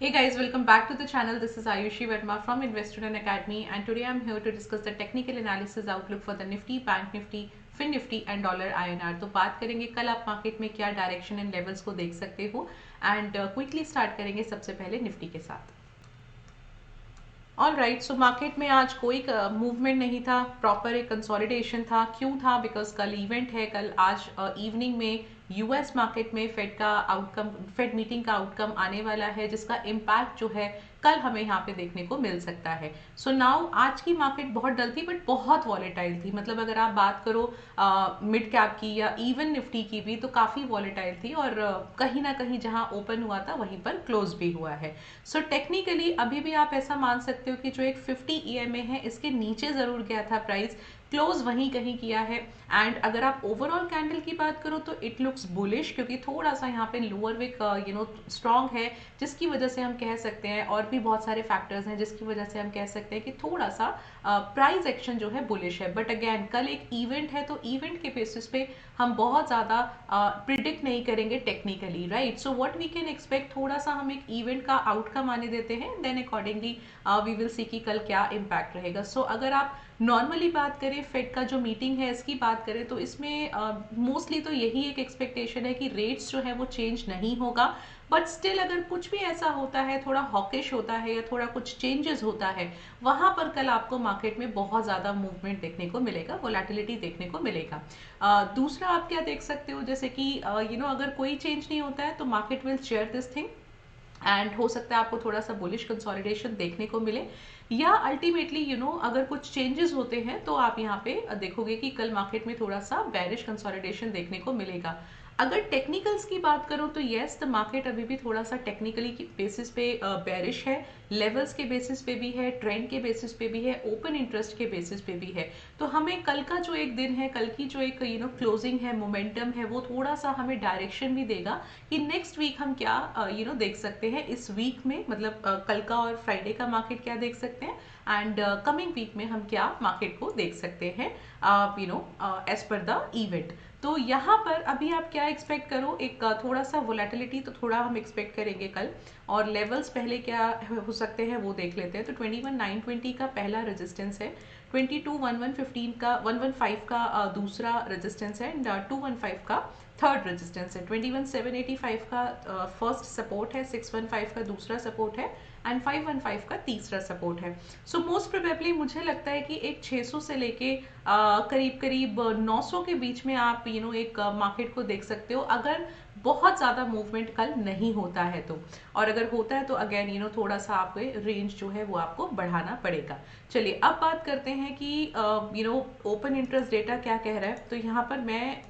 Hey guys, welcome back to the channel. This is Ayushi Verma from Investor Academy, and today I'm here to discuss the technical analysis outlook for the Nifty, Bank Nifty, Fin Nifty and dollar INR। तो बात करेंगे कल आप market में क्या direction and levels को देख सकते हो एंड क्विकली स्टार्ट करेंगे सबसे पहले निफ्टी के साथ। ऑल राइट, सो मार्केट में आज कोई मूवमेंट नहीं था, प्रॉपर एक कंसोलिडेशन था। क्यों था? बिकॉज कल इवेंट है। कल आज इवनिंग में यूएस मार्केट में फेड मीटिंग का आउटकम आने वाला है, जिसका इम्पैक्ट जो है कल हमें यहाँ पे देखने को मिल सकता है। सो नाउ आज की मार्केट बहुत डल थी बट बहुत वॉलेटाइल थी। मतलब अगर आप बात करो मिड कैप की या इवन निफ्टी की भी, तो काफ़ी वॉलेटाइल थी और कहीं ना कहीं जहाँ ओपन हुआ था वहीं पर क्लोज भी हुआ है। सो टेक्निकली अभी भी आप ऐसा मान सकते हो कि जो एक 50 EMA है इसके नीचे ज़रूर गया था प्राइस, क्लोज वहीं कहीं किया है। एंड अगर आप ओवरऑल कैंडल की बात करो तो इट लुक्स बुलिश, क्योंकि थोड़ा सा यहाँ पे लोअर विक स्ट्रांग है, जिसकी वजह से हम कह सकते हैं, और भी बहुत सारे फैक्टर्स हैं जिसकी वजह से हम कह सकते हैं कि थोड़ा सा प्राइस एक्शन जो है बुलिश है। बट अगेन कल एक इवेंट है, तो इवेंट के बेसिस पे हम बहुत ज़्यादा प्रिडिक्ट नहीं करेंगे technically, right. So what we can expect, थोड़ा सा हम एक इवेंट का आउटकम आने देते हैं, then accordingly we will see कि कल क्या इम्पैक्ट रहेगा। सो अगर आप नॉर्मली बात करें, फेड का जो मीटिंग है इसकी बात करें, तो इसमें मोस्टली तो यही एक एक्सपेक्टेशन है कि रेट्स जो है वो चेंज नहीं होगा। बट स्टिल अगर कुछ भी ऐसा होता है, थोड़ा हॉकिश होता है या थोड़ा कुछ चेंजेस होता है, वहां पर कल आपको मार्केट में बहुत ज़्यादा मूवमेंट देखने को मिलेगा, वोलेटिलिटी देखने को मिलेगा। दूसरा आप क्या देख सकते हो, जैसे कि अगर कोई चेंज नहीं होता है तो market will share this thing and हो सकता है आपको थोड़ा सा बुलिश कंसोलिडेशन देखने को मिले, या अल्टीमेटली अगर कुछ चेंजेस होते हैं तो आप यहाँ पे देखोगे कि कल मार्केट में थोड़ा सा बेरिश कंसोलिडेशन देखने को मिलेगा। अगर टेक्निकल्स की बात करो तो येस, द मार्केट अभी भी थोड़ा सा टेक्निकली बेसिस पे बेरिश है, लेवल्स के बेसिस पे भी है, ट्रेंड के बेसिस पे भी है, ओपन इंटरेस्ट के बेसिस पे भी है। तो हमें कल का जो एक दिन है, कल की जो एक क्लोजिंग है, मोमेंटम है, वो थोड़ा सा हमें डायरेक्शन भी देगा कि नेक्स्ट वीक हम क्या देख सकते हैं। इस वीक में मतलब कल का और फ्राइडे का मार्केट क्या देख सकते हैं, एंड कमिंग वीक में हम क्या मार्केट को देख सकते हैं एज पर द इवेंट। तो यहाँ पर अभी आप क्या एक्सपेक्ट करो, एक थोड़ा सा वोलेटिलिटी तो थोड़ा हम एक्सपेक्ट करेंगे कल, और लेवल्स पहले क्या हो सकते हैं वो देख लेते हैं। तो 21,920 का पहला रेजिस्टेंस है, 22,1115 का 115 का दूसरा रेजिस्टेंस है, एंड 215 का थर्ड रेजिस्टेंस है, 21,785 का फर्स्ट सपोर्ट है, 615 का दूसरा सपोर्ट है, एंड 515 का तीसरा सपोर्ट है। सो मोस्ट प्रोबेबली मुझे लगता है कि एक 600 से लेके करीब करीब 900 के बीच में आप एक मार्केट को देख सकते हो, अगर बहुत ज़्यादा मूवमेंट कल नहीं होता है तो। और अगर होता है तो अगेन थोड़ा सा आपको रेंज जो है वो आपको बढ़ाना पड़ेगा। चलिए अब बात करते हैं कि ओपन इंटरेस्ट डेटा क्या कह रहा है। तो यहाँ पर मैं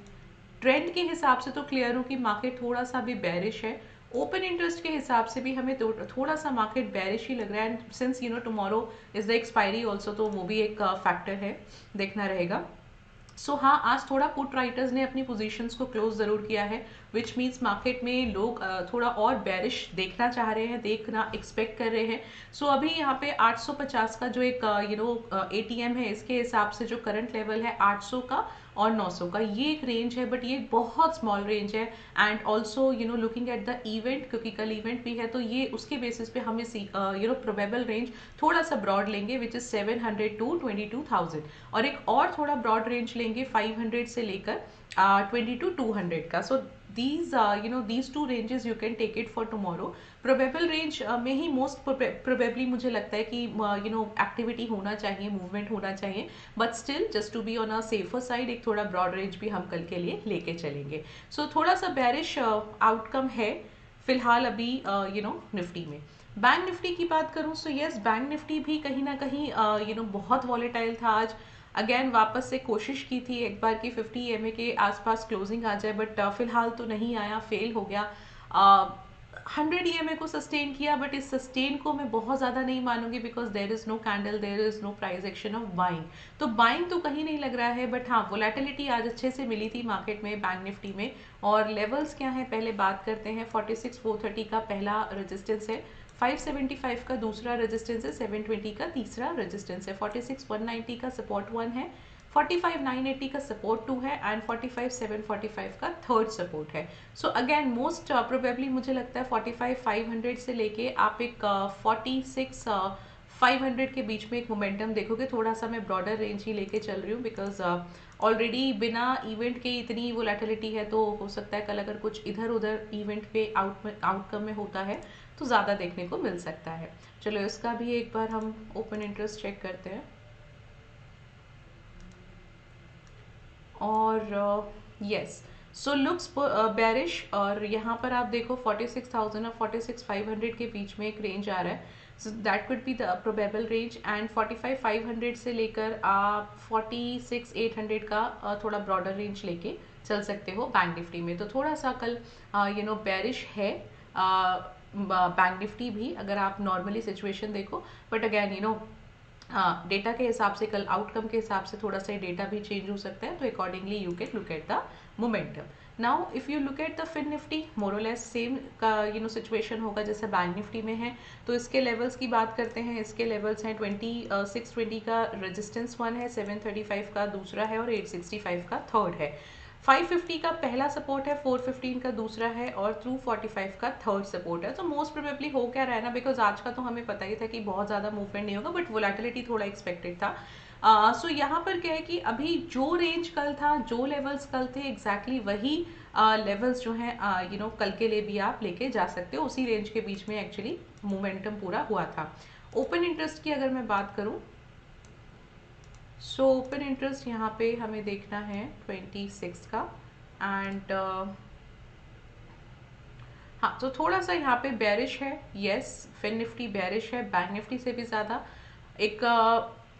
ट्रेंड के हिसाब से तो क्लियर हूँ कि मार्केट थोड़ा सा भी बेरिश है। ओपन इंटरेस्ट के हिसाब से भी हमें थोड़ा सा मार्केट बेरिश ही लग रहा है, and since tomorrow is the expiry also, तो वो भी एक फैक्टर है, देखना रहेगा। हाँ, आज थोड़ा पुट राइटर्स ने अपनी पोजीशंस को क्लोज जरूर किया है, विच मीन्स मार्केट में लोग थोड़ा और बेरिश देखना चाह रहे हैं, देखना एक्सपेक्ट कर रहे हैं। अभी यहाँ पे 850 का जो एक ATM है, इसके हिसाब से जो करंट लेवल है 800 का और 900 का, ये एक रेंज है, बट ये बहुत स्मॉल रेंज है। And also looking at the event, क्योंकि कल इवेंट भी है, तो ये उसके बेसिस पे हम इस प्रोबेबल रेंज थोड़ा सा ब्रॉड लेंगे, विच इज 700 टू 22,000, और एक और थोड़ा ब्रॉड रेंज लेंगे 500 से लेकर 22,200 का। These two ranges you can take it for tomorrow. Probable range में ही मोस्ट प्रोबेबली मुझे लगता है कि एक्टिविटी होना चाहिए, मूवमेंट होना चाहिए, but still just to be on a safer side एक थोड़ा ब्रॉड रेंज भी हम कल के लिए लेके चलेंगे। थोड़ा सा बेरिश आउटकम है फिलहाल अभी निफ्टी में। बैंक निफ्टी की बात करूं तो यस, बैंक निफ्टी भी कहीं ना कहीं बहुत वॉलेटाइल था आज। अगेन वापस से कोशिश की थी एक बार कि 50 EMA के आसपास क्लोजिंग आ जाए, बट फिलहाल तो नहीं आया, फेल हो गया। 100 EMA को सस्टेन किया, बट इस सस्टेन को मैं बहुत ज़्यादा नहीं मानूंगी, because there is no candle, there is no price action of buying. तो बाइंग तो कहीं नहीं लग रहा है, बट हाँ वोलेटिलिटी आज अच्छे से मिली थी मार्केट में, बैंक निफ्टी में। और लेवल्स क्या है पहले बात करते हैं। 46,430 का पहला रेजिस्टेंस है, 575 का दूसरा रेजिस्टेंस है, 720 का तीसरा रेजिस्टेंस है, 46,190 का सपोर्ट 1 है, 45,980 का सपोर्ट 2 है एंड 45,745 का थर्ड सपोर्ट है. सो अगेन मोस्ट प्रोबेबली मुझे लगता है 45,500 से लेके आप एक 46,500 के बीच में एक मोमेंटम देखोगे. थोड़ा सा मैं ब्रॉडर रेंज ही लेके चल रही हूँ बिकॉज ऑलरेडी बिना इवेंट के इतनी वोलेटिलिटी है, तो हो सकता है कल अगर कुछ इधर उधर इवेंट पे आउटकम में होता है तो ज़्यादा देखने को मिल सकता है. चलो इसका भी एक बार हम ओपन इंटरेस्ट चेक करते हैं. और यस, सो लुक्स बेरिश. और यहाँ पर आप देखो 46,000 और 46,500 के बीच में एक रेंज आ रहा है. So that could be the probable range. And 45,500 से लेकर आप 46,800 का थोड़ा ब्रॉडर रेंज लेके चल सकते हो बैंक निफ्टी में. तो थोड़ा सा कल बेरिश है बैंक निफ्टी भी, अगर आप नॉर्मली सिचुएशन देखो. बट अगैन हाँ, डेटा के हिसाब से कल आउटकम के हिसाब से थोड़ा सा डेटा भी चेंज हो सकता है, तो accordingly you can look at the momentum. Now if you look at the Fin Nifty, more or less same का सिचुएशन होगा जैसे बैंक निफ्टी में है. तो इसके लेवल्स की बात करते हैं. इसके लेवल्स हैं 620 का रेजिस्टेंस 1 है, 735 का दूसरा है और 865 का थर्ड है. 550 का पहला सपोर्ट है, 415 का दूसरा है और 245 का थर्ड सपोर्ट है. तो मोस्ट प्रोबेबली हो क्या रहा है ना, बिकॉज आज का तो हमें पता ही था कि बहुत ज़्यादा मूवमेंट नहीं होगा, बट वोलेटिलिटी थोड़ा एक्सपेक्टेड था. सो यहाँ पर क्या है कि अभी जो रेंज कल था, जो लेवल्स कल थे, एग्जैक्टली वही लेवल्स जो हैं कल के लिए भी आप लेके जा सकते हो. उसी रेंज के बीच में एक्चुअली मोमेंटम पूरा हुआ था. ओपन इंटरेस्ट की अगर मैं बात करूँ, सो ओपन इंटरेस्ट यहाँ पे हमें देखना है 26 का. एंड हाँ, तो थोड़ा सा यहाँ पे बेरिश है. यस, फिन निफ्टी बेरिश है बैंक निफ्टी से भी ज़्यादा. एक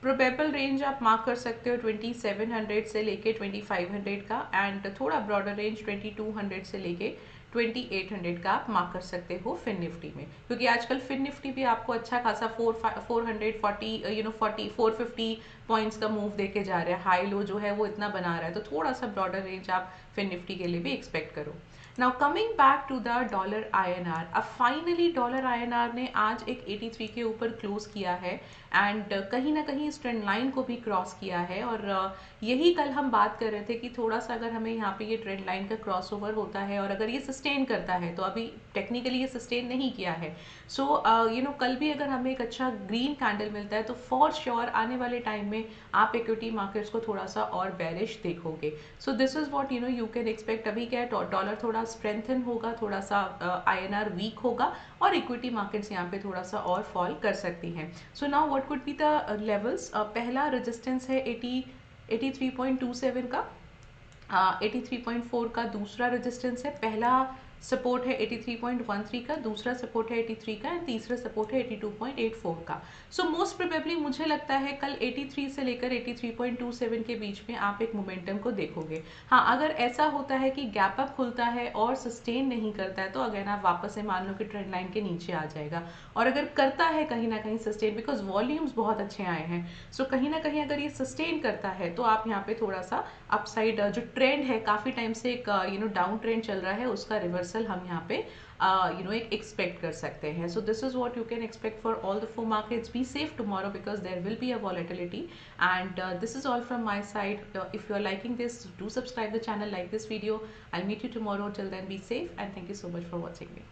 प्रोबेबल रेंज आप मार्क कर सकते हो 2700 से लेके 2500 का. एंड थोड़ा ब्रॉडर रेंज 2200 से लेके 2800 का आप मार्क कर सकते हो फिन निफ्टी में, क्योंकि आजकल फिन निफ्टी भी आपको अच्छा खासा 450 पॉइंट्स का मूव देके जा रहा है. हाई लो जो है वो इतना बना रहा है, तो थोड़ा सा ब्रॉडर रेंज आप फिन निफ्टी के लिए भी एक्सपेक्ट करो. Now coming back to the dollar INR, अब फाइनली डॉलर INR ने आज एक 83 के ऊपर क्लोज किया है एंड कहीं ना कहीं इस ट्रेंड लाइन को भी क्रॉस किया है. और यही कल हम बात कर रहे थे कि थोड़ा सा अगर हमें यहाँ पे ये ट्रेंड लाइन का क्रॉस ओवर होता है और अगर ये सस्टेन करता है, तो अभी टेक्निकली ये सस्टेन नहीं किया है. सो कल भी अगर हमें एक अच्छा ग्रीन कैंडल मिलता है, तो फॉर श्योर आने वाले टाइम में आप इक्विटी मार्केट्स को थोड़ा सा और बेरिश देखोगे. सो this is what you can expect. अभी क्या है, डॉलर थोड़ा स्ट्रेंथन होगा, थोड़ा सा INR वीक होगा और इक्विटी मार्केट्स यहाँ पे थोड़ा सा और फॉल कर सकती हैं. So now what could be the levels. पहला रेजिस्टेंस है 83.27 का, 83.4 का दूसरा रेजिस्टेंस है. पहला सपोर्ट है 83.13 का, दूसरा सपोर्ट है 83 का एंड तीसरा सपोर्ट है 82.84 का. सो मोस्ट प्रोबेबली मुझे लगता है कल 83 से लेकर 83.27 के बीच में आप एक मोमेंटम को देखोगे. हाँ, अगर ऐसा होता है कि गैप अप खुलता है और सस्टेन नहीं करता है, तो अगेन आप वापस से मान लो कि ट्रेंड लाइन के नीचे आ जाएगा. और अगर करता है कहीं ना कहीं सस्टेन, बिकॉज वॉल्यूम्स बहुत अच्छे आए हैं, सो कहीं ना कहीं अगर ये सस्टेन करता है, तो आप यहाँ पे थोड़ा सा अपसाइड जो ट्रेंड है, काफी टाइम से एक डाउन ट्रेंड चल रहा है, उसका रिवर्सल हम यहाँ पे एक एक्सपेक्ट कर सकते हैं. So this is what you can expect for all the 4 markets. Be safe tomorrow because there will be a volatility. And this is all from my side. If you are liking this, do subscribe the channel, like this video. I'll meet you tomorrow. Till then, be safe and thank you so much for watching me.